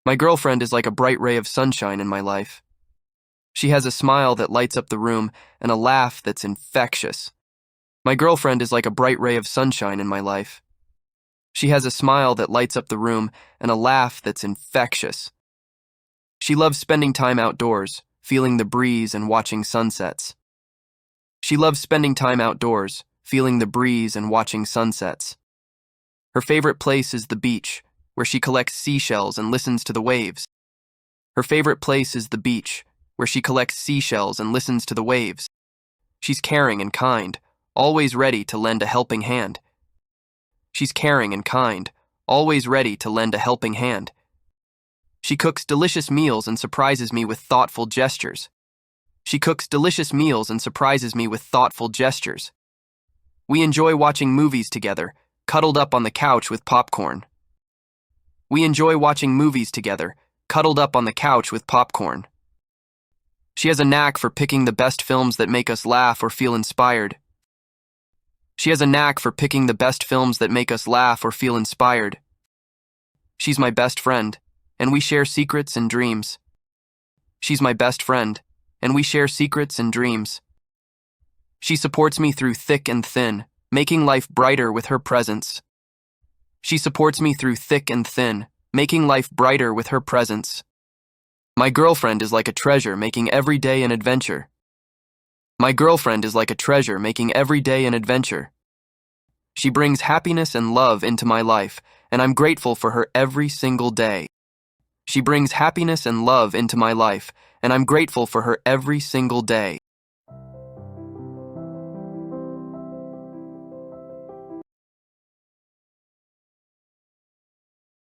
My girlfriend is like a bright ray of sunshine in my life. She has a smile that lights up the room and a laugh that's infectious. My girlfriend is like a bright ray of sunshine in my life. She has a smile that lights up the room and a laugh that's infectious. She loves spending time outdoors, feeling the breeze and watching sunsets. She loves spending time outdoors, feeling the breeze and watching sunsets. Her favorite place is the beach, where she collects seashells and listens to the waves. Her favorite place is the beach, where she collects seashells and listens to the waves. She's caring and kind, always ready to lend a helping hand. She's caring and kind, always ready to lend a helping hand. She cooks delicious meals and surprises me with thoughtful gestures. She cooks delicious meals and surprises me with thoughtful gestures. We enjoy watching movies together, cuddled up on the couch with popcorn. We enjoy watching movies together, cuddled up on the couch with popcorn. She has a knack for picking the best films that make us laugh or feel inspired. She has a knack for picking the best films that make us laugh or feel inspired. She's my best friend, and we share secrets and dreams. She's my best friend, and we share secrets and dreams. She supports me through thick and thin, making life brighter with her presence. She supports me through thick and thin, making life brighter with her presence. My girlfriend is like a treasure, making every day an adventure. My girlfriend is like a treasure, making every day an adventure. She brings happiness and love into my life, and I'm grateful for her every single day. She brings happiness and love into my life, and I'm grateful for her every single day.